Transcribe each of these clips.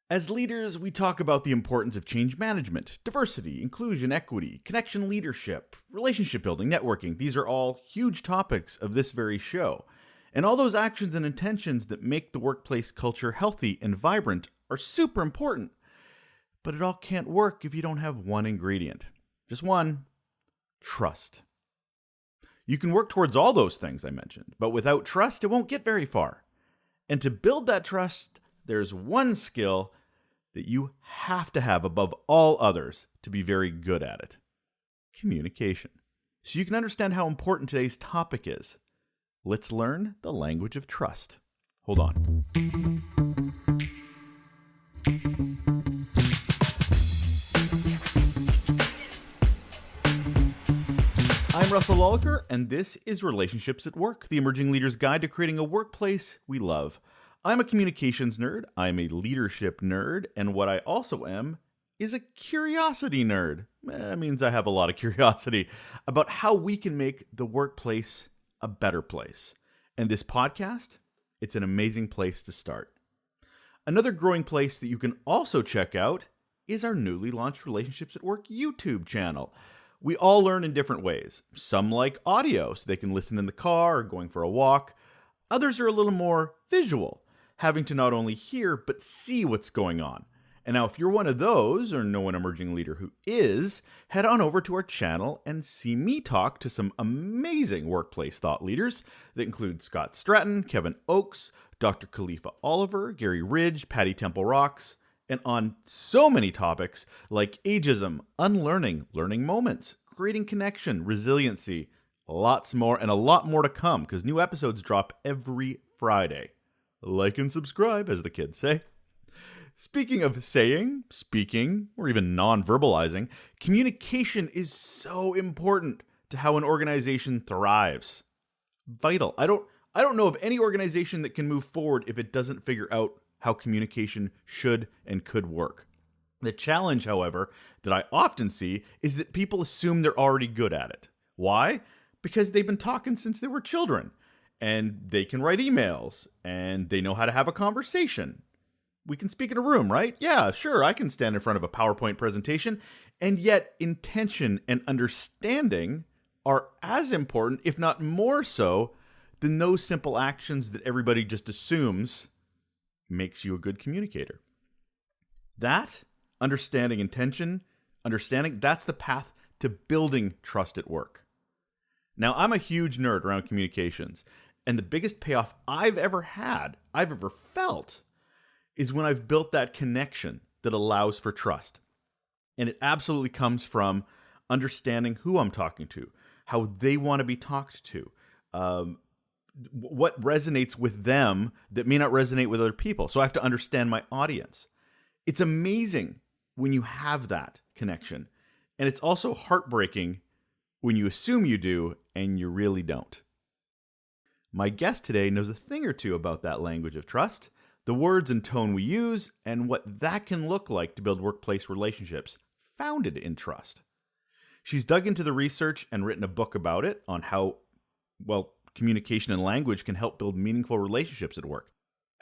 As leaders, we talk about the importance of change management, diversity, inclusion, equity, connection leadership, relationship building, networking. These are all huge topics of this very show. And all those actions and intentions that make the workplace culture healthy and vibrant are super important. But it all can't work if you don't have one ingredient. Just one: trust. You can work towards all those things I mentioned, but without trust, it won't get very far. And to build that trust, there's one skill that you have to have above all others to be very good at it: communication. So you can understand how important today's topic is. Let's learn the language of trust. Hold on. I'm Russel Lolliker, and this is Relationships at Work, the emerging leader's guide to creating a workplace we love. I'm a communications nerd, I'm a leadership nerd, and what I also am is a curiosity nerd. That means I have a lot of curiosity about how we can make the workplace a better place. And this podcast, it's an amazing place to start. Another growing place that you can also check out is our newly launched Relationships at Work YouTube channel. We all learn in different ways. Some like audio, so they can listen in the car or going for a walk. Others are a little more visual, having to not only hear, but see what's going on. And now if you're one of those, or know an emerging leader who is, head on over to our channel and see me talk to some amazing workplace thought leaders that include Scott Stratton, Kevin Oakes, Dr. Khalifa Oliver, Gary Ridge, Patty Temple Rocks, and on so many topics like ageism, unlearning, learning moments, creating connection, resiliency, lots more, and a lot more to come, because new episodes drop every Friday. Like and subscribe, as the kids say. Speaking of saying, speaking, or even non-verbalizing, communication is so important to how an organization thrives. Vital. I don't know of any organization that can move forward if it doesn't figure out how communication should and could work. The challenge, however, that I often see is that people assume they're already good at it. Why? Because they've been talking since they were children. And they can write emails, and they know how to have a conversation. We can speak in a room, right? Yeah, sure, I can stand in front of a PowerPoint presentation. And yet, intention and understanding are as important, if not more so, than those simple actions that everybody just assumes makes you a good communicator. That, understanding intention, that's the path to building trust at work. Now, I'm a huge nerd around communications, and the biggest payoff I've ever felt, is when I've built that connection that allows for trust. And it absolutely comes from understanding who I'm talking to, how they want to be talked to, what resonates with them that may not resonate with other people. So I have to understand my audience. It's amazing when you have that connection. And it's also heartbreaking when you assume you do and you really don't. My guest today knows a thing or two about that language of trust, the words and tone we use, and what that can look like to build workplace relationships founded in trust. She's dug into the research and written a book about it on how, communication and language can help build meaningful relationships at work,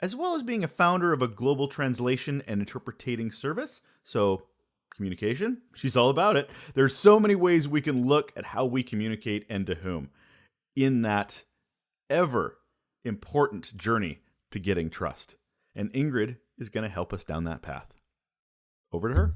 as well as being a founder of a global translation and interpreting service. So communication, she's all about it. There's so many ways we can look at how we communicate and to whom in that ever important journey to getting trust. And Ingrid is going to help us down that path. Over to her.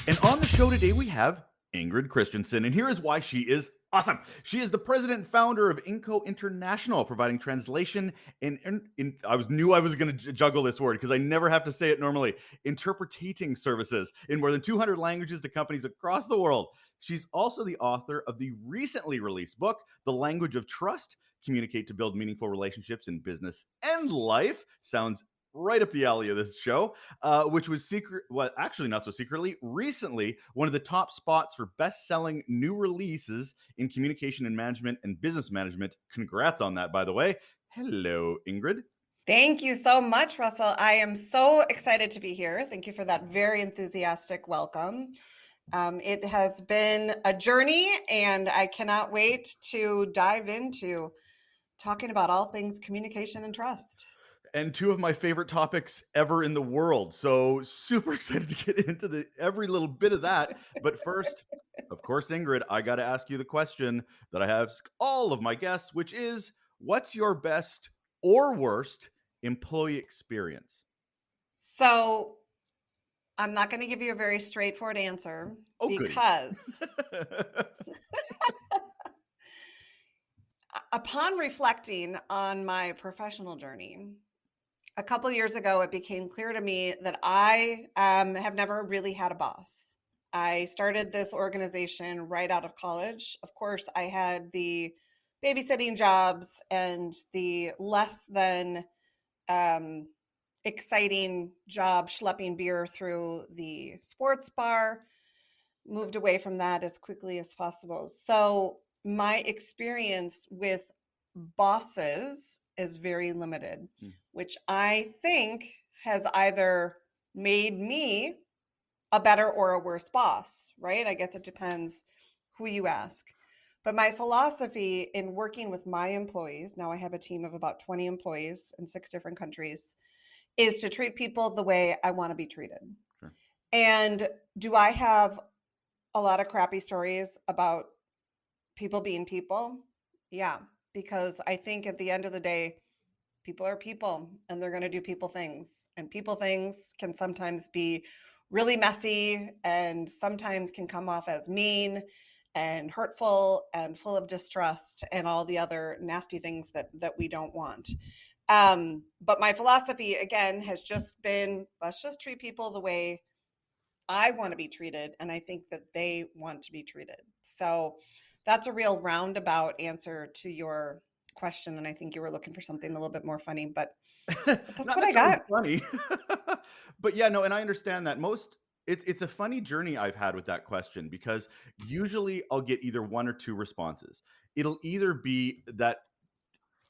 And on the show today, we have Ingrid Christensen, and here is why she is awesome. She is the president and founder of Inco International, providing translation I knew I was going to juggle this word because I never have to say it normally, interpreting services in more than 200 languages to companies across the world. She's also the author of the recently released book, The Language of Trust: Communicate to Build Meaningful Relationships in Business and Life. Sounds right up the alley of this show, which was actually not so secretly, recently one of the top spots for best-selling new releases in communication and management and business management. Congrats on that, by the way. Hello, Ingrid. Thank you so much, Russell. I am so excited to be here. Thank you for that very enthusiastic welcome. It has been a journey, and I cannot wait to dive into talking about all things communication and trust. and two of my favorite topics ever in the world. So super excited to get into every little bit of that. But first, of course, Ingrid, I got to ask you the question that I ask all of my guests, which is, what's your best or worst employee experience? So I'm not going to give you a very straightforward answer Oh, goody. because upon reflecting on my professional journey, a couple years ago, it became clear to me that I have never really had a boss. I started this organization right out of college. Of course, I had the babysitting jobs and the less than um, exciting job schlepping beer through the sports bar. Moved away from that as quickly as possible. So, my experience with bosses is very limited, Hmm. which I think has either made me a better or a worse boss, right? I guess it depends who you ask. But my philosophy in working with my employees, now I have a team of about 20 employees in 6 different countries, is to treat people the way I want to be treated. Sure. And do I have a lot of crappy stories about people being people? Yeah, because I think at the end of the day, people are people and they're going to do people things. And people things can sometimes be really messy and sometimes can come off as mean and hurtful and full of distrust and all the other nasty things that we don't want. But my philosophy again has just been, let's just treat people the way I want to be treated, and I think that they want to be treated. So that's a real roundabout answer to your question, and I think you were looking for something a little bit more funny, but that's Not what I necessarily got. funny, but yeah, no, and I understand that it's a funny journey I've had with that question because usually I'll get either one or two responses. It'll either be that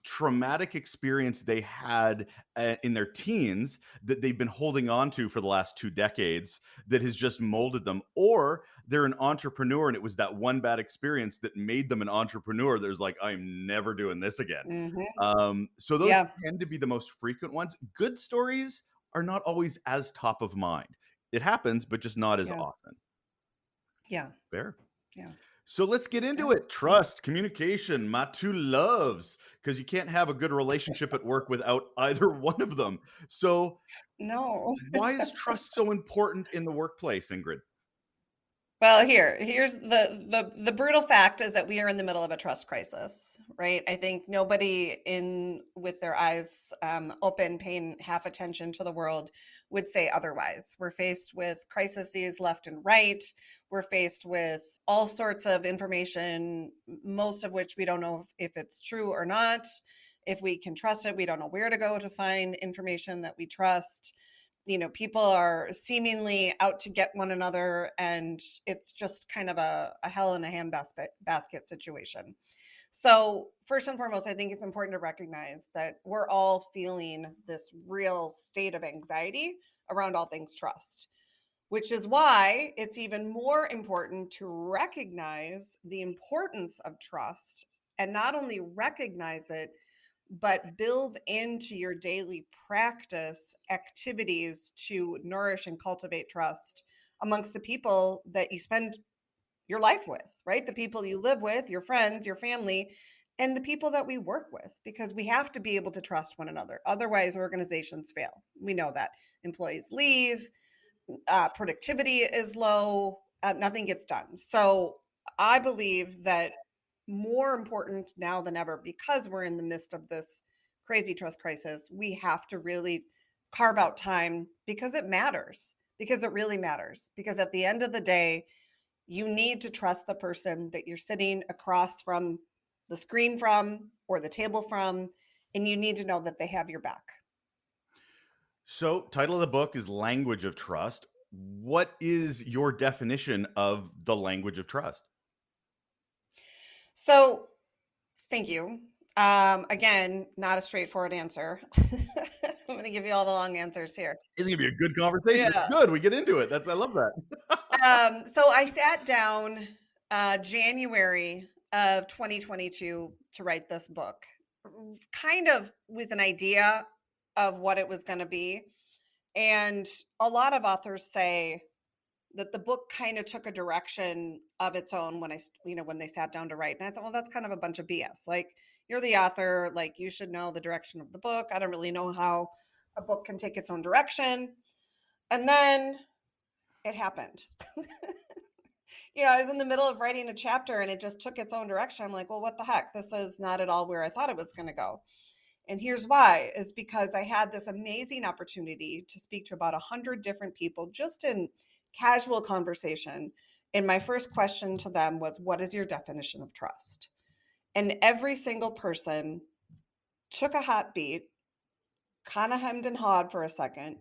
traumatic experience they had in their teens that they've been holding on to for the last 2 decades that has just molded them, or they're an entrepreneur and it was that one bad experience that made them an entrepreneur. There's like, I'm never doing this again. Hmm. So those Yeah, tend to be the most frequent ones. Good stories are not always as top of mind. It happens, but just not as yeah, often. yeah, Fair. yeah, So let's get into yeah, it. yeah. Trust, communication, my two loves, because you can't have a good relationship at work without either one of them. So, No. why is trust so important in the workplace, Ingrid? Well, here's the brutal fact is that we are in the middle of a trust crisis, right? I think nobody in with their eyes open, paying half attention to the world would say otherwise. We're faced with crises left and right. We're faced with all sorts of information, most of which we don't know if it's true or not. If we can trust it, we don't know where to go to find information that we trust. People are seemingly out to get one another, and it's just kind of a hell in a handbasket situation. So, first and foremost, I think it's important to recognize that we're all feeling this real state of anxiety around all things trust, which is why it's even more important to recognize the importance of trust and not only recognize it, but build into your daily practice activities to nourish and cultivate trust amongst the people that you spend your life with, right? The people you live with, your friends, your family, and the people that we work with, because we have to be able to trust one another. Otherwise, organizations fail. We know that employees leave, productivity is low, nothing gets done. So I believe that more important now than ever, because we're in the midst of this crazy trust crisis, we have to really carve out time because it matters, because it really matters. Because at the end of the day, you need to trust the person that you're sitting across from the screen from or the table from, and you need to know that they have your back. So, title of the book is Language of Trust. What is your definition of the language of trust? So, thank you. Again, not a straightforward answer. I'm going to give you all the long answers here. It's gonna be a good conversation. It's Yeah. good. We get into it. I love that. So I sat down January of 2022 to write this book, kind of with an idea of what it was going to be. And a lot of authors say that the book kind of took a direction of its own when when they sat down to write. And I thought, well, that's kind of a bunch of BS. Like, you're the author, like, you should know the direction of the book. I don't really know how a book can take its own direction. And then it happened. I was in the middle of writing a chapter and it just took its own direction. I'm like, well, what the heck? This is not at all where I thought it was going to go. And here's why, is because I had this amazing opportunity to speak to about 100 different people just in casual conversation. And my first question to them was, what is your definition of trust? And every single person took a hot beat, kind of hemmed and hawed for a second,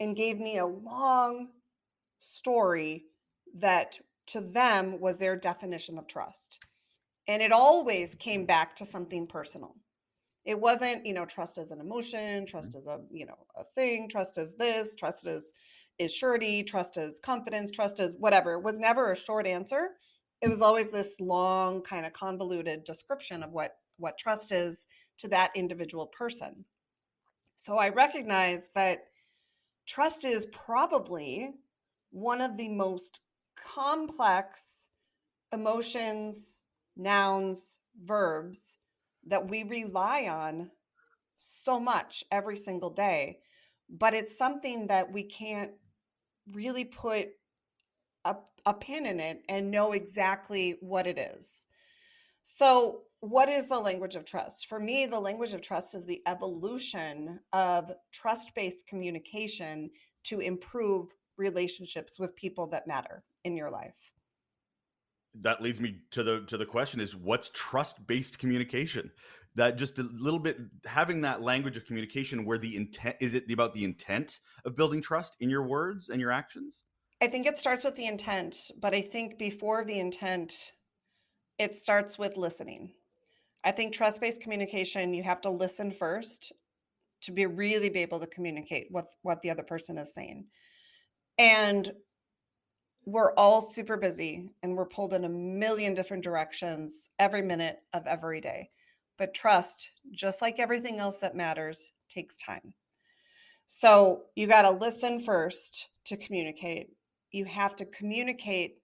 and gave me a long story that to them was their definition of trust. And it always came back to something personal. It wasn't, trust as an emotion, trust as a thing, trust as this, trust is surety, trust as confidence, trust as whatever. It was never a short answer. It was always this long, kind of convoluted description of what trust is to that individual person. So I recognize that trust is probably one of the most complex emotions, nouns, verbs that we rely on so much every single day. But it's something that we can't really put a pin in it and know exactly what it is. So, what is the language of trust? For me, the language of trust is the evolution of trust-based communication to improve relationships with people that matter in your life. That leads me to the question is, what's trust-based communication? That just a little bit, having that language of communication where the intent, is it about the intent of building trust in your words and your actions? I think it starts with the intent, but I think before the intent, it starts with listening. I think trust-based communication, you have to listen first to really be able to communicate what the other person is saying. And we're all super busy and we're pulled in a million different directions every minute of every day. But trust, just like everything else that matters, takes time. So you got to listen first to communicate. You have to communicate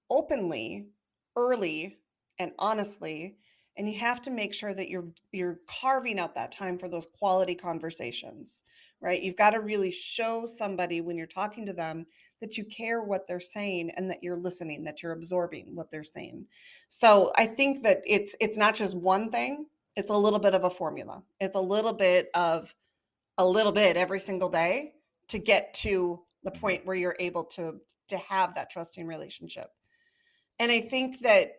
openly, early, and honestly, and you have to make sure that you're carving out that time for those quality conversations, right? You've got to really show somebody when you're talking to them that you care what they're saying and that you're listening, that you're absorbing what they're saying. So I think that it's not just one thing, it's a little bit of a formula. It's a little bit every single day to get to the point where you're able to have that trusting relationship. And I think that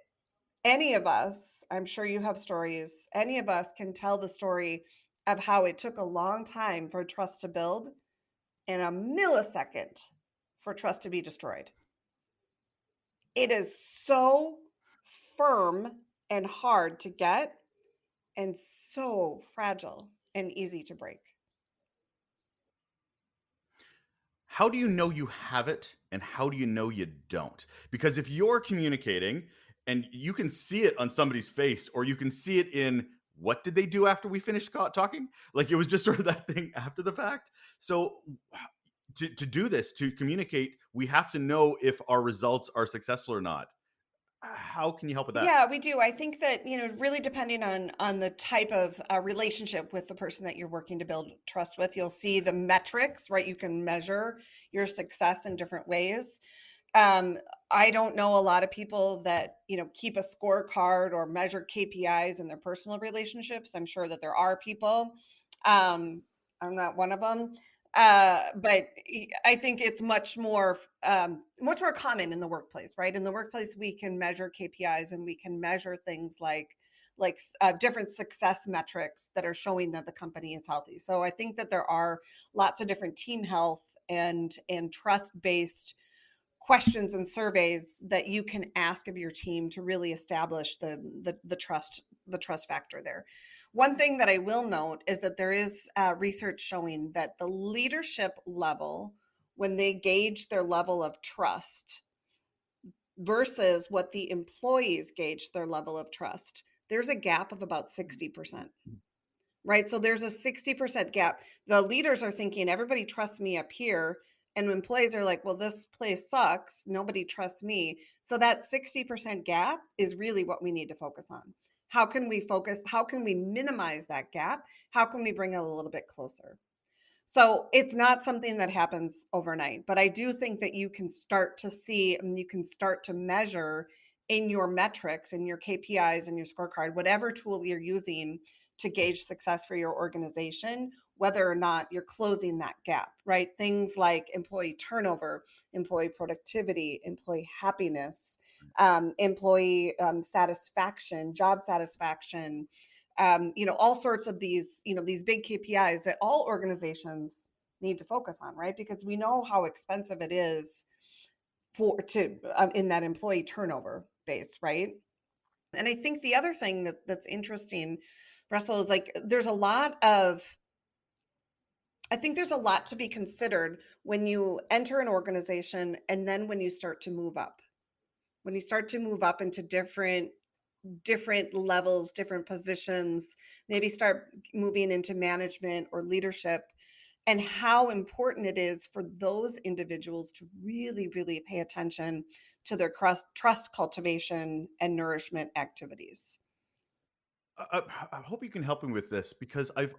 any of us, I'm sure you have stories, any of us can tell the story of how it took a long time for trust to build and a millisecond for trust to be destroyed. It is so firm and hard to get and so fragile and easy to break. How do you know you have it and how do you know you don't? Because if you're communicating and you can see it on somebody's face, or you can see it in what did they do after we finished talking, like it was just sort of that thing after the fact. So to do this, to communicate, we have to know if our results are successful or not. How can you help with that? Yeah, we do. I think that, really depending on the type of relationship with the person that you're working to build trust with, you'll see the metrics, right? You can measure your success in different ways. Um, I don't know a lot of people that, keep a scorecard or measure KPIs in their personal relationships. I'm sure that there are people. Um, I'm not one of them. But I think it's much more common in the workplace, right? In the workplace, we can measure KPIs and we can measure things like different success metrics that are showing that the company is healthy. So I think that there are lots of different team health and trust based questions and surveys that you can ask of your team to really establish the trust factor there. One thing that I will note is that there is research showing that the leadership level, when they gauge their level of trust versus what the employees gauge their level of trust, there's a gap of about 60%. right? So there's a 60% gap. The leaders are thinking everybody trusts me up here. And employees are like, well, this place sucks. Nobody trusts me. So that 60% gap is really what we need to focus on. How can we focus? How can we minimize that gap? How can we bring it a little bit closer? So it's not something that happens overnight, but I do think that you can start to see and you can start to measure in your metrics and your KPIs and your scorecard, whatever tool you're using to gauge success for your organization, whether or not you're closing that gap, right? Things like employee turnover, employee productivity, employee happiness, employee satisfaction, job satisfaction, all sorts of these, these big KPIs that all organizations need to focus on, right? Because we know how expensive it is for to in that employee turnover base, right? And I think the other thing that's interesting, Russell, is like I think there's a lot to be considered when you enter an organization and then when you start to move up. When you start to move up into different levels, different positions, maybe start moving into management or leadership, and how important it is for those individuals to really, really pay attention to their trust cultivation and nourishment activities. I hope you can help me with this because I've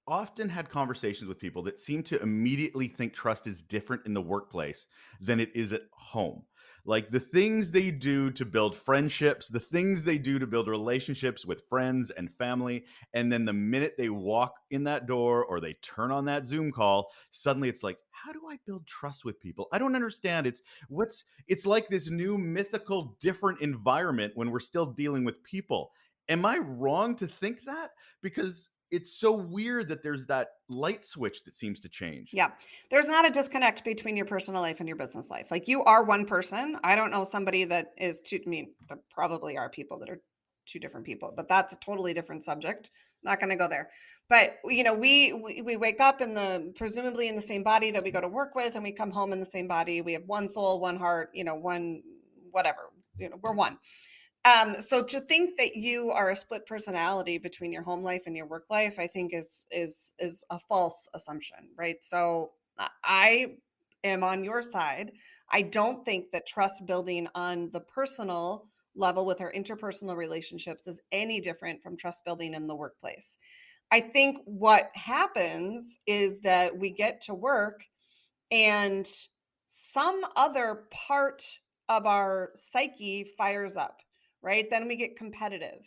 often had conversations with people that seem to immediately think trust is different in the workplace than it is at home. Like the things they do to build friendships, the things they do to build relationships with friends and family. And then the minute they walk in that door or they turn on that Zoom call, suddenly it's like, how do I build trust with people? I don't understand. It's like this new mythical different environment when we're still dealing with people. Am I wrong to think that? Because it's so weird that there's that light switch that seems to change. Yeah. There's not a disconnect between your personal life and your business life. Like you are one person. I don't know somebody that is two, I mean, there probably are people that are two different people, but that's a totally different subject. Not going to go there. But we wake up in the presumably in the same body that we go to work with, and we come home in the same body. We have one soul, one heart, one whatever. We're one. So to think that you are a split personality between your home life and your work life, I think is a false assumption, right? So I am on your side. I don't think that trust building on the personal level with our interpersonal relationships is any different from trust building in the workplace. I think what happens is that we get to work and some other part of our psyche fires up, right? Then we get competitive.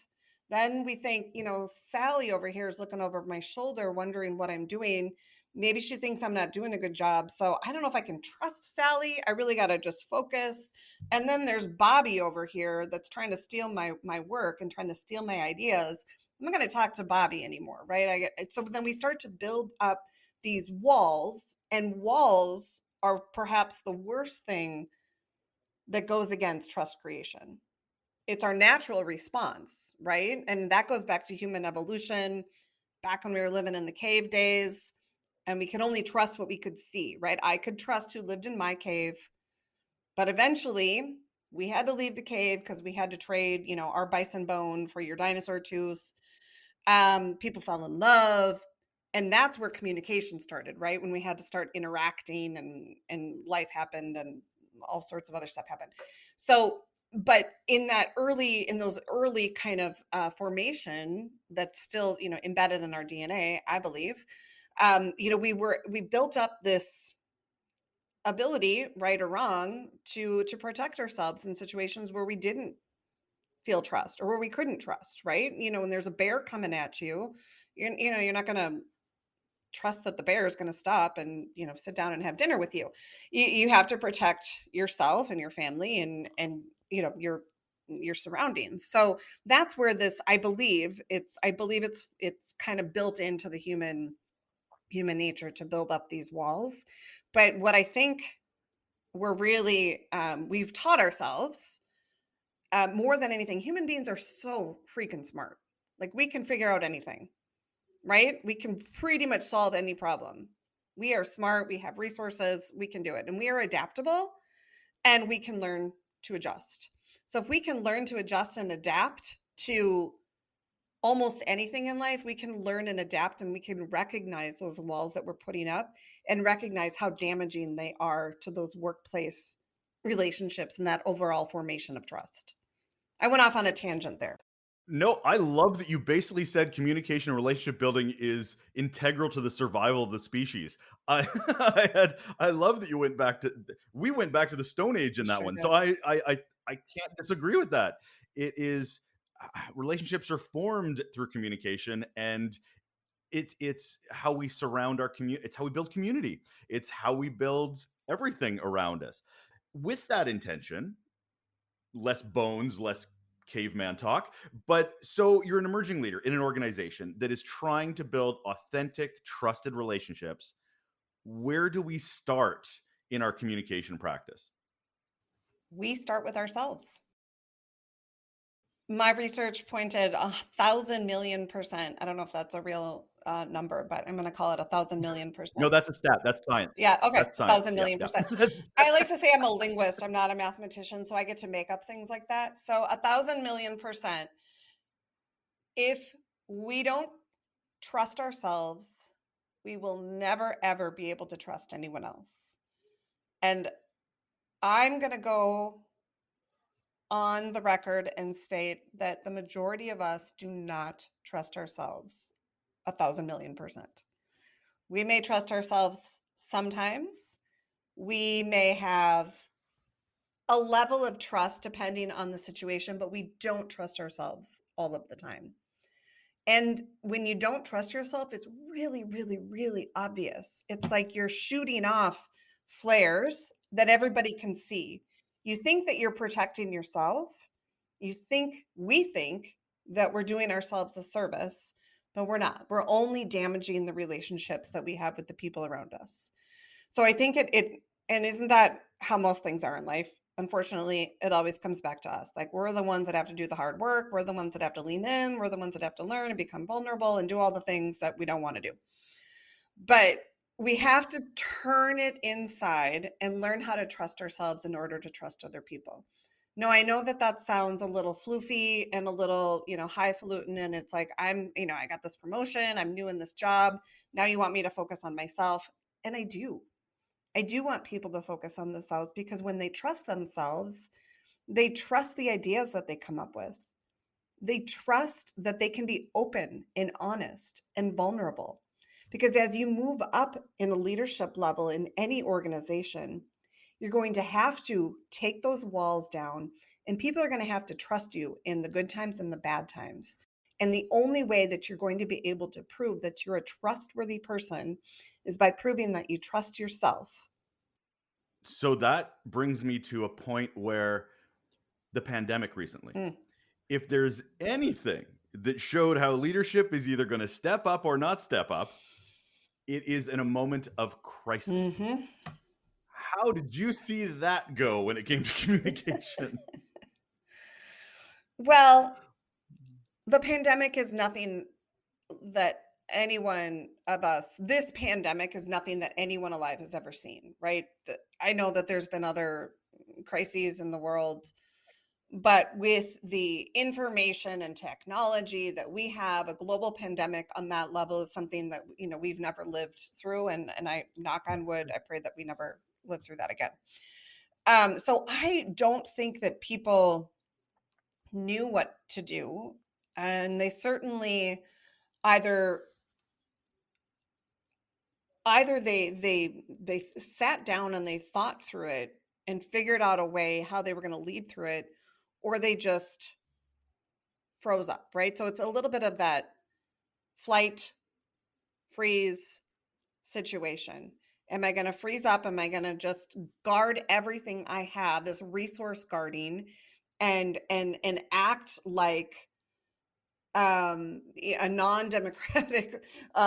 Then we think, Sally over here is looking over my shoulder, wondering what I'm doing. Maybe she thinks I'm not doing a good job. So I don't know if I can trust Sally. I really got to just focus. And then there's Bobby over here that's trying to steal my work and trying to steal my ideas. I'm not going to talk to Bobby anymore, right? So then we start to build up these walls, and walls are perhaps the worst thing that goes against trust creation. It's our natural response, right? And that goes back to human evolution, back when we were living in the cave days, and we could only trust what we could see, right? I could trust who lived in my cave, but eventually we had to leave the cave because we had to trade, our bison bone for your dinosaur tooth. People fell in love, and that's where communication started, right? When we had to start interacting, and life happened, and all sorts of other stuff happened. So but in those early kind of formation that's still embedded in our DNA, I believe, we built up this ability, right or wrong, to protect ourselves in situations where we didn't feel trust or where we couldn't trust, right? When there's a bear coming at you, you're not going to trust that the bear is going to stop and, sit down and have dinner with you. You have to protect yourself and your family and, your surroundings. So that's where I believe it's kind of built into the human nature to build up these walls. But what I think we've taught ourselves, more than anything, human beings are so freaking smart. Like we can figure out anything, right? We can pretty much solve any problem. We are smart. We have resources. We can do it. And we are adaptable, and we can learn to adjust. So if we can learn to adjust and adapt to almost anything in life, we can learn and adapt, and we can recognize those walls that we're putting up and recognize how damaging they are to those workplace relationships and that overall formation of trust. I went off on a tangent there. No, I love that you basically said communication and relationship building is integral to the survival of the species. I I love that you went back to we went back to the Stone Age in that Sure one. So did. I can't disagree with that. It is relationships are formed through communication, and it's how we surround our community. It's how we build community. It's how we build everything around us. With that intention, less bones, less caveman talk. But so you're an emerging leader in an organization that is trying to build authentic, trusted relationships. Where do we start in our communication practice? We start with ourselves. My research pointed 1,000,000,000%. I don't know if that's a real number, but I'm going to call it 1,000,000,000%. No, that's a stat. That's science. Yeah, okay, That's a science. thousand Yeah, million yeah. percent. I like to say I'm a linguist. I'm not a mathematician, so I get to make up things like that. So 1,000,000,000%. If we don't trust ourselves, we will never ever be able to trust anyone else. And I'm going to go on the record and state that the majority of us do not trust ourselves 1,000,000,000%. We may trust ourselves sometimes. We may have a level of trust depending on the situation, but we don't trust ourselves all of the time. And when you don't trust yourself, it's really, really, really obvious. It's like you're shooting off flares that everybody can see. You think that you're protecting yourself. We think that we're doing ourselves a service, but we're not. We're only damaging the relationships that we have with the people around us. So I think and isn't that how most things are in life? Unfortunately, it always comes back to us. Like we're the ones that have to do the hard work. We're the ones that have to lean in. We're the ones that have to learn and become vulnerable and do all the things that we don't want to do. But we have to turn it inside and learn how to trust ourselves in order to trust other people. No, I know that that sounds a little floofy and a little, highfalutin. And it's like, I got this promotion. I'm new in this job. Now you want me to focus on myself. And I do. I do want people to focus on themselves because when they trust themselves, they trust the ideas that they come up with. They trust that they can be open and honest and vulnerable. Because as you move up in a leadership level in any organization, you're going to have to take those walls down, and people are going to have to trust you in the good times and the bad times. And the only way that you're going to be able to prove that you're a trustworthy person is by proving that you trust yourself. So that brings me to a point where the pandemic recently. Mm. If there's anything that showed how leadership is either going to step up or not step up, it is in a moment of crisis. Mhm. How did you see that go when it came to communication? Well, the pandemic is nothing that anyone of us, this pandemic is nothing that anyone alive has ever seen, right? I know that there's been other crises in the world, but with the information and technology that we have, a global pandemic on that level is something that, we've never lived through. And I knock on wood, I pray that we never live through that again. So I don't think that people knew what to do. And they certainly either they sat down and they thought through it and figured out a way how they were going to lead through it, or they just froze up, right? So it's a little bit of that flight freeze situation. Am I going to freeze up? Am I going to just guard everything I have, this resource guarding, and act like a non-democratic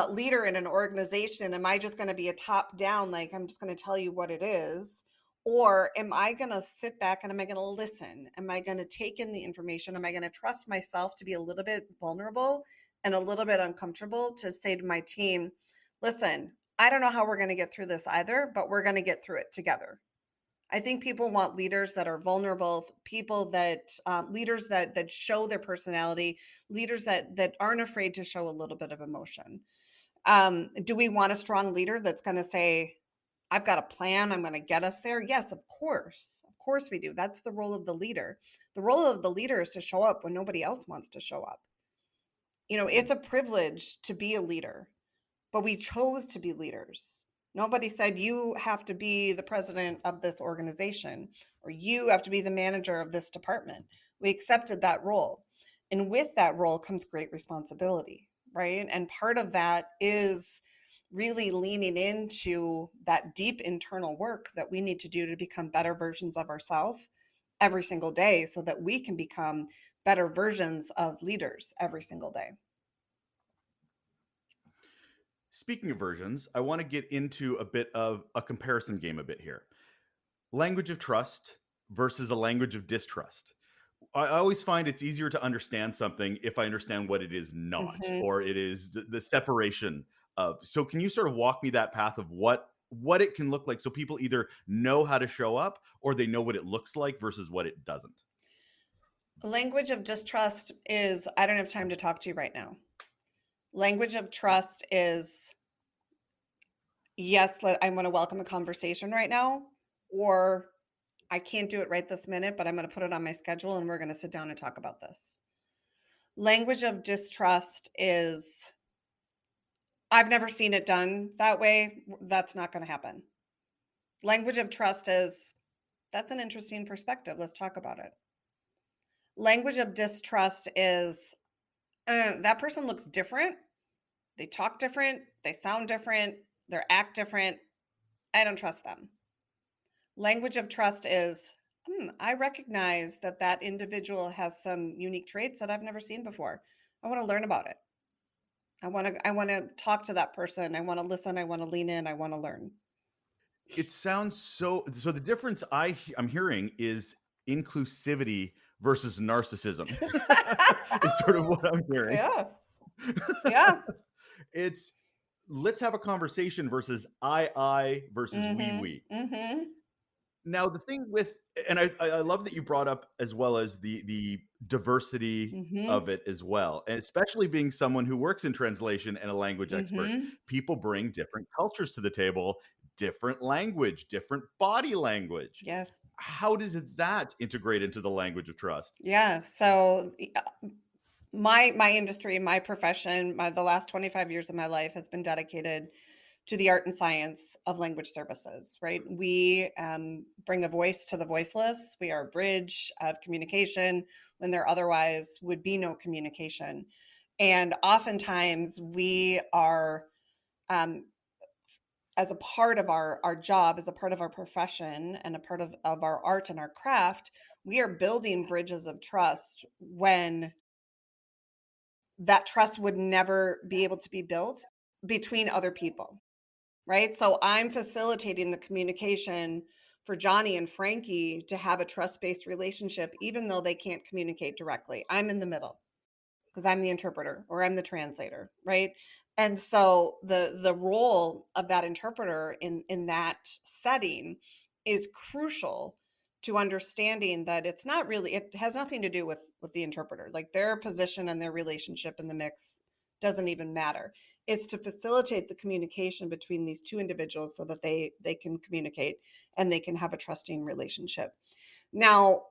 leader in an organization? Am I just going to be a top down, like I'm just going to tell you what it is? Or am I going to sit back and am I going to listen? Am I going to take in the information? Am I going to trust myself to be a little bit vulnerable and a little bit uncomfortable to say to my team, listen, I don't know how we're going to get through this either, but we're going to get through it together. I think people want leaders that are vulnerable, people that leaders that show their personality, leaders that aren't afraid to show a little bit of emotion. Do we want a strong leader that's going to say, I've got a plan, I'm going to get us there? Yes, of course. Of course we do. That's the role of the leader. The role of the leader is to show up when nobody else wants to show up. It's a privilege to be a leader, but we chose to be leaders. Nobody said you have to be the president of this organization or you have to be the manager of this department. We accepted that role. And with that role comes great responsibility, right? And part of that is really leaning into that deep internal work that we need to do to become better versions of ourselves every single day so that we can become better versions of leaders every single day. Speaking of versions, I want to get into a bit of a comparison game a bit here. Language of trust versus a language of distrust. I always find it's easier to understand something if I understand what it is not, Mhm. or it is the separation of. So can you sort of walk me that path of what it can look like so people either know how to show up or they know what it looks like versus what it doesn't? Language of distrust is, I don't have time to talk to you right now. Language of trust is, yes, I want to welcome a conversation right now, or I can't do it right this minute, but I'm going to put it on my schedule and we're going to sit down and talk about this. Language of distrust is, I've never seen it done that way. That's not going to happen. Language of trust is, that's an interesting perspective. Let's talk about it. Language of distrust is, that person looks different. They talk different. They sound different. They act different. I don't trust them. Language of trust is, I recognize that that individual has some unique traits that I've never seen before. I want to learn about it. I want to talk to that person. I want to listen. I want to lean in. I want to learn. It sounds so the difference I'm hearing is inclusivity versus narcissism is sort of what I'm hearing. Yeah. Yeah. It's let's have a conversation versus I versus we Mhm. we. Mhm. Now the thing with, and I love that you brought up as well as the diversity Mhm. of it as well, and especially being someone who works in translation and a language expert, Mhm. people bring different cultures to the table, different language, different body language. Yes. How does that integrate into the language of trust? Yeah. So my industry, my profession, the last 25 years of my life has been dedicated to the art and science of language services, right? We bring a voice to the voiceless. We are a bridge of communication when there otherwise would be no communication. And oftentimes we are, um, as a part of our job, as a part of our profession and a part of our art and our craft, we are building bridges of trust when that trust would never be able to be built between other people, right? So I'm facilitating the communication for Johnny and Frankie to have a trust-based relationship, even though they can't communicate directly. I'm in the middle because I'm the interpreter or I'm the translator, right? And so the role of that interpreter in that setting is crucial to understanding that it's not really, it has nothing to do with the interpreter. Like their position and their relationship in the mix doesn't even matter. It's to facilitate the communication between these two individuals so that they can communicate and they can have a trusting relationship. Now,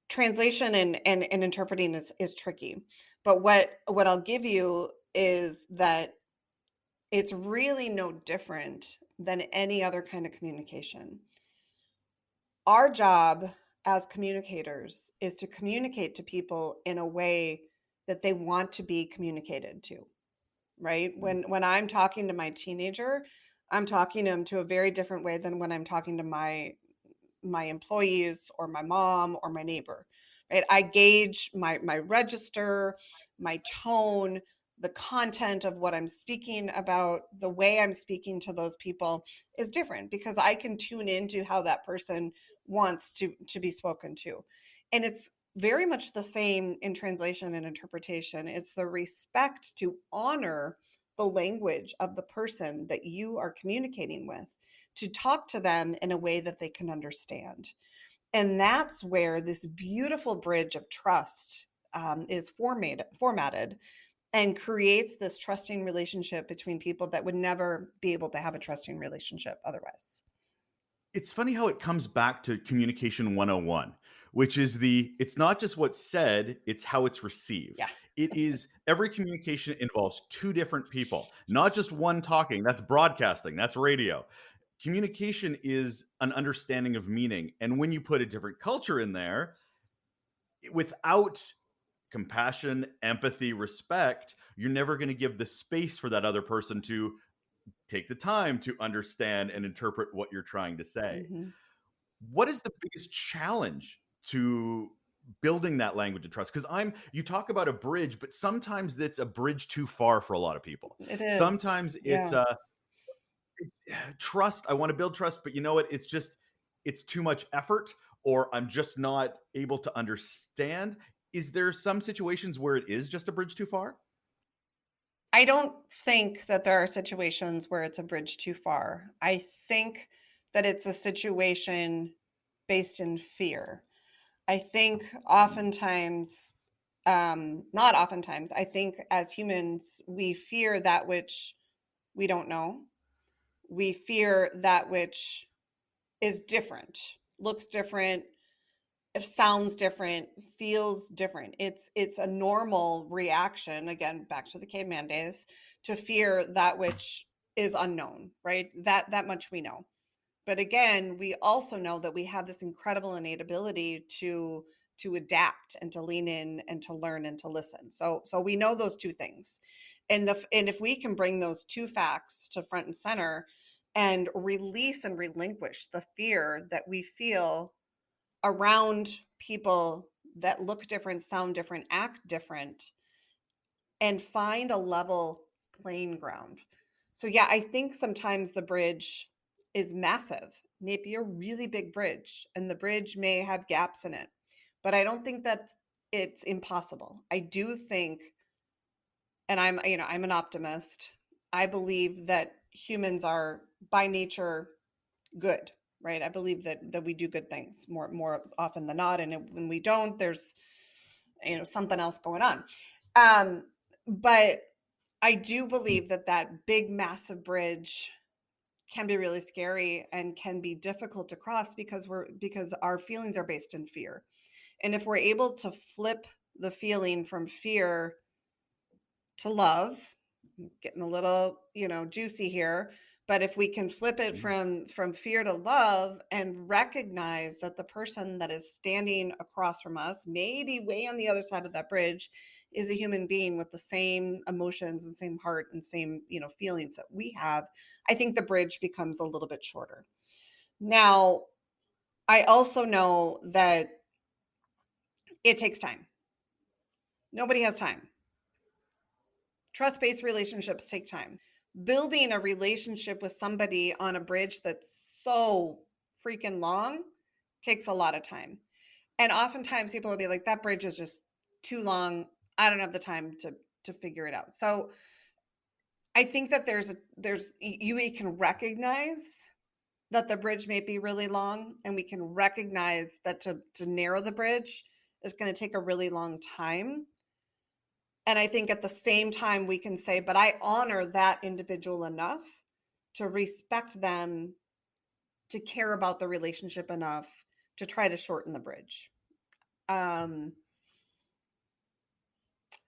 translation and interpreting is tricky, but what I'll give you is that it's really no different than any other kind of communication. Our job as communicators is to communicate to people in a way that they want to be communicated to, right? When I'm talking to my teenager, I'm talking to him to a very different way than when I'm talking to my employees or my mom or my neighbor, right? I gauge my register, my tone, the content of what I'm speaking about, the way I'm speaking to those people is different because I can tune into how that person wants to be spoken to. And it's very much the same in translation and interpretation. It's the respect to honor the language of the person that you are communicating with, to talk to them in a way that they can understand. And that's where this beautiful bridge of trust is formatted and creates this trusting relationship between people that would never be able to have a trusting relationship otherwise. It's funny how it comes back to communication 101, which is it's not just what's said, it's how it's received. Yeah. It is every communication involves two different people, not just one talking. That's broadcasting, that's radio. Communication is an understanding of meaning. And when you put a different culture in there, without compassion, empathy, respect, you're never going to give the space for that other person to take the time to understand and interpret what you're trying to say. Mhm. What is the biggest challenge to building that language of trust? Because you talk about a bridge, but sometimes it's a bridge too far for a lot of people. It is. Sometimes Yeah. it's trust. I want to build trust, but you know what? It's too much effort, or I'm just not able to understand. Is there some situations where it is just a bridge too far? I don't think that there are situations where it's a bridge too far. I think that it's a situation based in fear. I think Mm, oftentimes, not oftentimes, I think as humans, we fear that which we don't know. We fear that which is different, looks different, it sounds different, feels different. It's a normal reaction, again, back to the caveman days, to fear that which is unknown, right? That much we know. But again, we also know that we have this incredible innate ability to adapt and to lean in and to learn and to listen. So we know those two things. And if we can bring those two facts to front and center and release and relinquish the fear that we feel around people that look different, sound different, act different, and find a level playing ground. So, yeah, I think sometimes the bridge is massive, maybe a really big bridge, and the bridge may have gaps in it. But I don't think that it's impossible. I do think, and I'm an optimist. I believe that humans are by nature good, right? I believe that we do good things more often than not, and when we don't, there's something else going on. Um, but I do believe that that big, massive bridge can be really scary and can be difficult to cross because our feelings are based in fear. And if we're able to flip the feeling from fear to love, getting a little juicy here, but if we can flip it mm. from fear to love and recognize that the person that is standing across from us, maybe way on the other side of that bridge, is a human being with the same emotions and same heart and same feelings that we have, I think the bridge becomes a little bit shorter. Now, I also know that it takes time. Nobody has time. Trust-based relationships take time. Building a relationship with somebody on a bridge that's so freaking long takes a lot of time. And oftentimes people will be like, that bridge is just too long. I don't have the time to figure it out. So I think that we can recognize that the bridge may be really long, and we can recognize that to narrow the bridge is going to take a really long time. And I think at the same time, we can say, but I honor that individual enough to respect them, to care about the relationship enough to try to shorten the bridge. Um,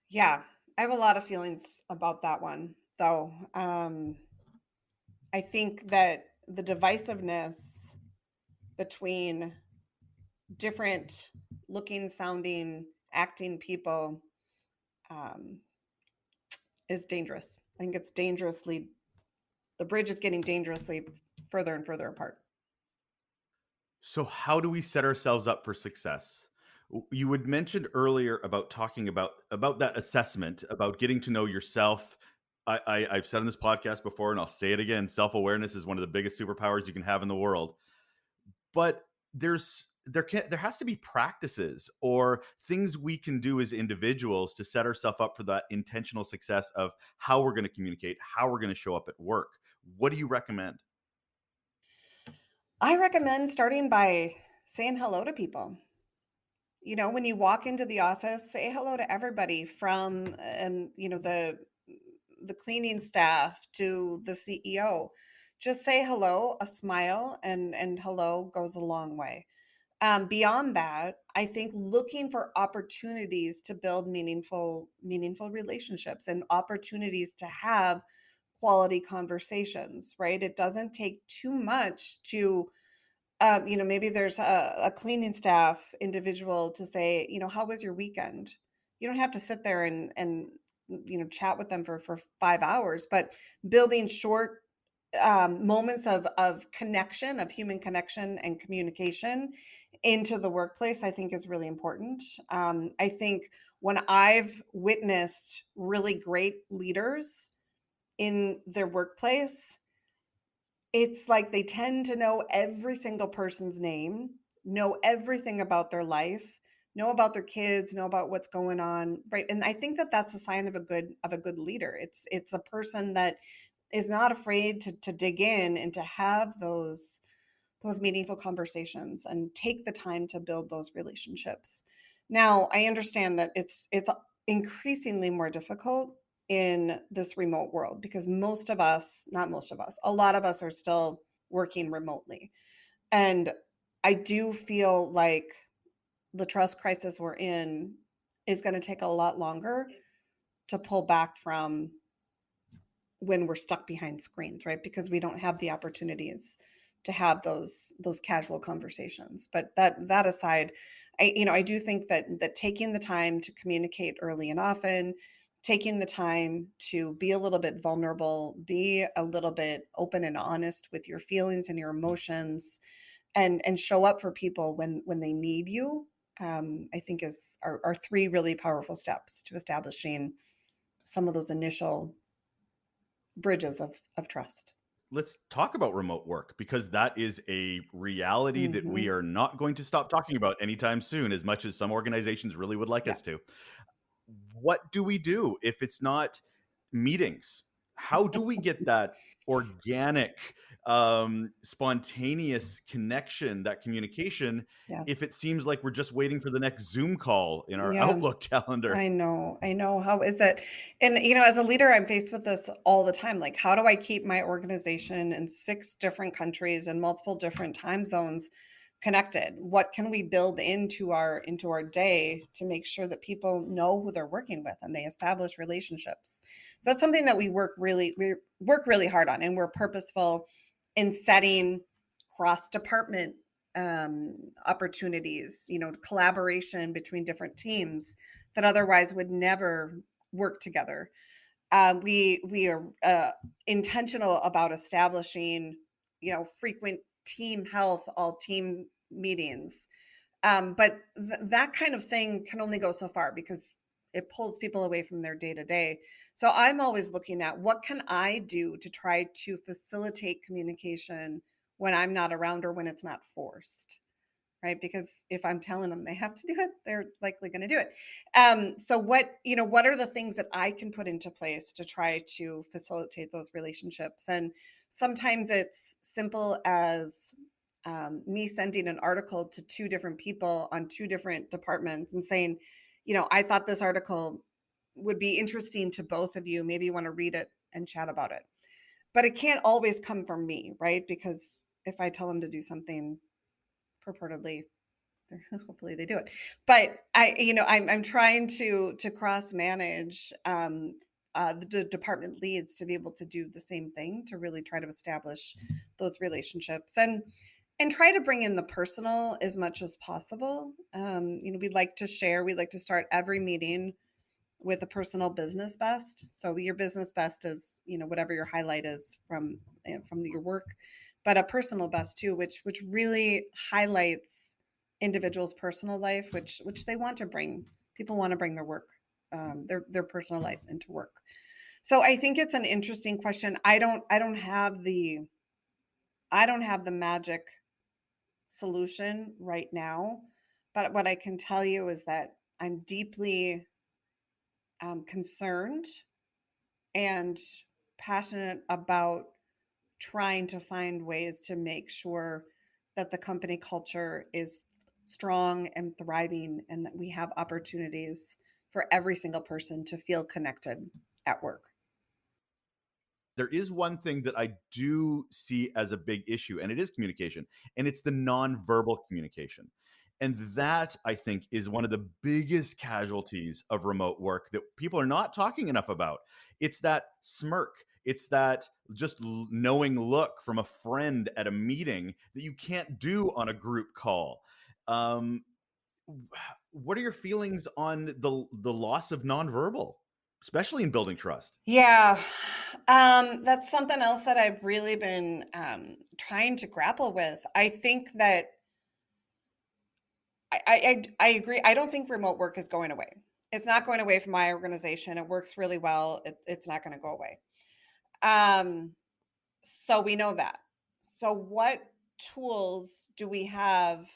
yeah, I have a lot of feelings about that one, though. I think that the divisiveness between different looking, sounding, acting people um, is dangerous. I think the bridge is getting dangerously further and further apart. So, how do we set ourselves up for success? You had mentioned earlier about talking about that assessment, about getting to know yourself. I've said on this podcast before, and I'll say it again: self awareness is one of the biggest superpowers you can have in the world. But there has to be practices or things we can do as individuals to set ourselves up for that intentional success of how we're going to communicate, how we're going to show up at work. What do you recommend? I recommend starting by saying hello to people. When you walk into the office, say hello to everybody from, the cleaning staff to the CEO. Just say hello, a smile, and hello goes a long way. Beyond that, I think looking for opportunities to build meaningful relationships and opportunities to have quality conversations, right? It doesn't take too much to maybe there's a cleaning staff individual to say, how was your weekend? You don't have to sit there and chat with them for 5 hours, but building short moments of connection, of human connection and communication into the workplace, I think is really important. I think when I've witnessed really great leaders in their workplace, it's like they tend to know every single person's name, know everything about their life, know about their kids, know about what's going on, right? And I think that that's a sign of a good leader. It's a person that is not afraid to dig in and to have those meaningful conversations and take the time to build those relationships. Now, I understand that it's increasingly more difficult in this remote world because most of us, not most of us, a lot of us are still working remotely. And I do feel like the trust crisis we're in is going to take a lot longer to pull back from when we're stuck behind screens, right? Because we don't have the opportunities to have those casual conversations. But that aside, I do think that taking the time to communicate early and often, taking the time to be a little bit vulnerable, be a little bit open and honest with your feelings and your emotions, and show up for people when they need you, I think are three really powerful steps to establishing some of those initial bridges of trust. Let's talk about remote work because that is a reality that we Mhm. are not going to stop talking about anytime soon, as much as some organizations really would like Yeah. us to. What do we do if it's not meetings? How do we get that organic, spontaneous connection, that communication, Yeah. if it seems like we're just waiting for the next Zoom call in our Yeah. Outlook calendar? I know. I know. How is it? And, as a leader, I'm faced with this all the time. Like, how do I keep my organization in 6 different countries and multiple different time zones connected? What can we build into our day to make sure that people know who they're working with and they establish relationships? So that's something that we work really hard on, and we're purposeful in setting cross department opportunities, collaboration between different teams that otherwise would never work together. We are intentional about establishing, frequent team health, all team meetings. But that kind of thing can only go so far because it pulls people away from their day to day. So I'm always looking at what can I do to try to facilitate communication when I'm not around or when it's not forced, right? Because if I'm telling them they have to do it, they're likely going to do it. So what are the things that I can put into place to try to facilitate those relationships? And sometimes it's simple as me sending an article to 2 different people on 2 different departments and saying, I thought this article would be interesting to both of you. Maybe you want to read it and chat about it. But it can't always come from me, right? Because if I tell them to do something purportedly, hopefully they do it. But I'm trying to cross manage the department leads to be able to do the same thing, to really try to establish those relationships and try to bring in the personal as much as possible. We like to start every meeting with a personal business best. So your business best is, whatever your highlight is from your work, but a personal best too, which really highlights individuals' personal life, which they want to bring. People want to bring their work, their personal life into work. So I think it's an interesting question. I don't have the magic solution right now. But what I can tell you is that I'm deeply concerned and passionate about trying to find ways to make sure that the company culture is strong and thriving and that we have opportunities for every single person to feel connected at work. There is one thing that I do see as a big issue, and it is communication, and it's the nonverbal communication. And that, I think, is one of the biggest casualties of remote work that people are not talking enough about. It's that smirk. It's that just knowing look from a friend at a meeting that you can't do on a group call. Um, what are your feelings on the loss of nonverbal, especially in building trust? Yeah, that's something else that I've really been trying to grapple with. I think that I agree. I don't think remote work is going away. It's not going away from my organization. It works really well. It's not going to go away. Um, so we know that. So what tools do we have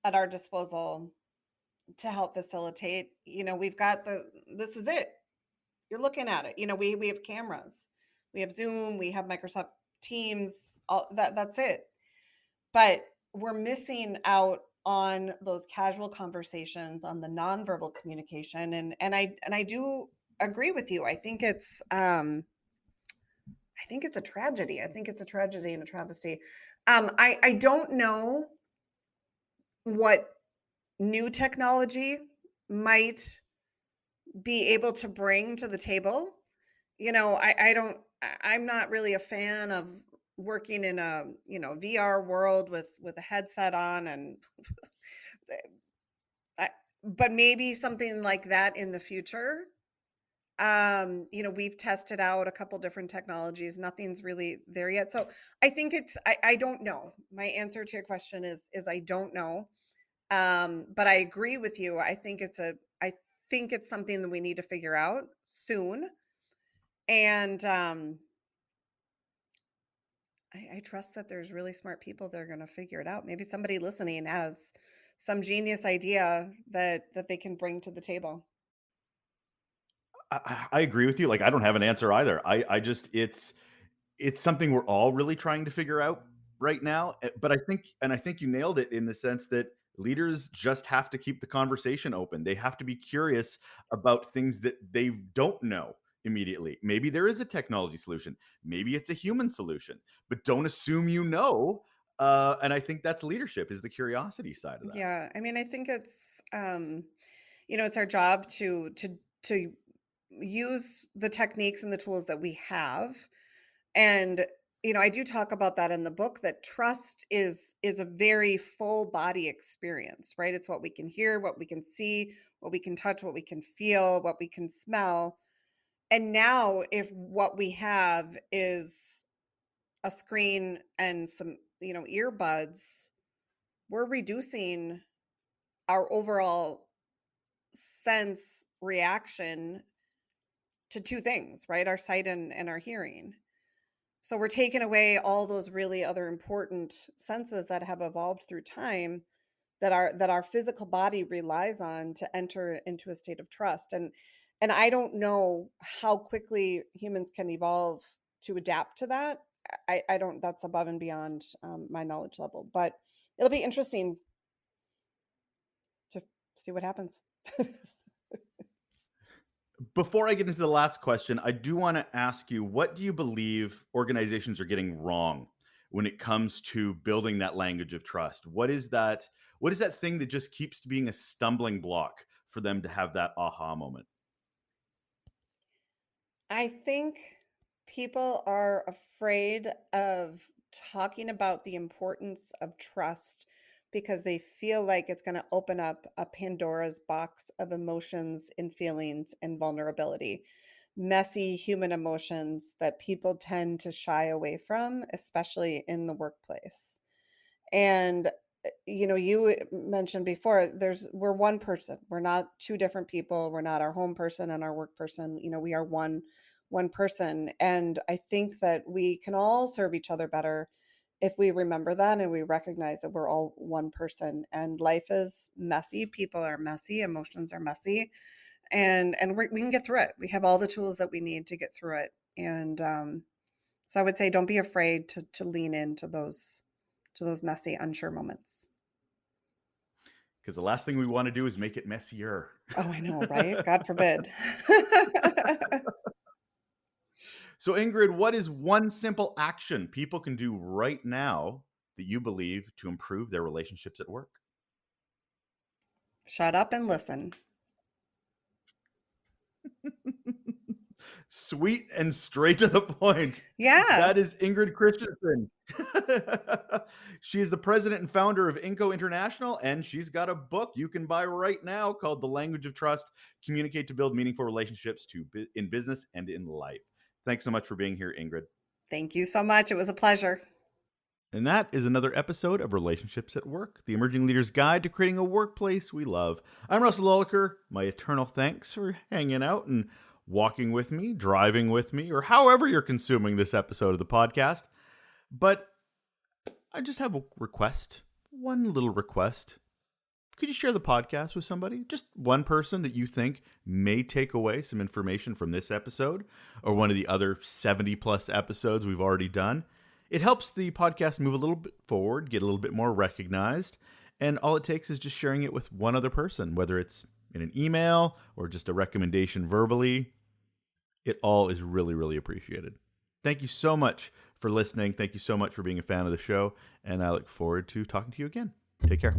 at our disposal to help facilitate? We've got this is it. You're looking at it. We have cameras. We have Zoom, we have Microsoft Teams, all that's it. But we're missing out on those casual conversations, on the nonverbal communication, and I do agree with you. I think it's a tragedy. I think it's a tragedy and a travesty. I don't know what new technology might be able to bring to the table. I don't. I'm not really a fan of working in a VR world with a headset on, and I, but maybe something like that in the future. We've tested out a couple different technologies. Nothing's really there yet. So I think I don't know. My answer to your question is I don't know. But I agree with you. I think it's something that we need to figure out soon. And I trust that there's really smart people that are going to figure it out. Maybe somebody listening has some genius idea that they can bring to the table. I agree with you. Like, I don't have an answer either. I just it's something we're all really trying to figure out right now. But I think you nailed it in the sense that leaders just have to keep the conversation open. They have to be curious about things that they don't know immediately. Maybe there is a technology solution. Maybe it's a human solution, but don't assume you know. And I think that's leadership, is the curiosity side of that. Yeah, I mean, I think it's our job to use the techniques and the tools that we have. And I do talk about that in the book, that trust is a very full body experience, right? It's what we can hear, what we can see, what we can touch, what we can feel, what we can smell. And now if what we have is a screen and some, earbuds, we're reducing our overall sense reaction to two things, right? Our sight and our hearing. So we're taking away all those really other important senses that have evolved through time, that our physical body relies on to enter into a state of trust. And I don't know how quickly humans can evolve to adapt to that. I don't. That's above and beyond my knowledge level, but it'll be interesting to see what happens. Before I get into the last question, I do want to ask you, what do you believe organizations are getting wrong when it comes to building that language of trust? What is that thing that just keeps being a stumbling block for them to have that aha moment? I think people are afraid of talking about the importance of trust because they feel like it's going to open up a Pandora's box of emotions and feelings and vulnerability. Messy human emotions that people tend to shy away from, especially in the workplace. And you mentioned before, we're one person. We're not two different people. We're not our home person and our work person. We are one person. And I think that we can all serve each other better if we remember that and we recognize that we're all one person and life is messy, people are messy, emotions are messy, and we can get through it. We have all the tools that we need to get through it. And so I would say don't be afraid to lean into those messy, unsure moments. Because the last thing we want to do is make it messier. Oh, I know, right? God forbid. So, Ingrid, what is one simple action people can do right now that you believe to improve their relationships at work? Shut up and listen. Sweet and straight to the point. Yeah. That is Ingrid Christensen. She is the president and founder of Inco International, and she's got a book you can buy right now called The Language of Trust: Communicate to Build Meaningful Relationships in Business and in Life. Thanks so much for being here, Ingrid. Thank you so much. It was a pleasure. And that is another episode of Relationships at Work, the Emerging Leader's Guide to Creating a Workplace We Love. I'm Russel Lolliker. My eternal thanks for hanging out and walking with me, driving with me, or however you're consuming this episode of the podcast. But I just have a request, one little request. Could you share the podcast with somebody? Just one person that you think may take away some information from this episode or one of the other 70 plus episodes we've already done. It helps the podcast move a little bit forward, get a little bit more recognized, and all it takes is just sharing it with one other person, whether it's in an email or just a recommendation verbally. It all is really, really appreciated. Thank you so much for listening. Thank you so much for being a fan of the show, and I look forward to talking to you again. Take care.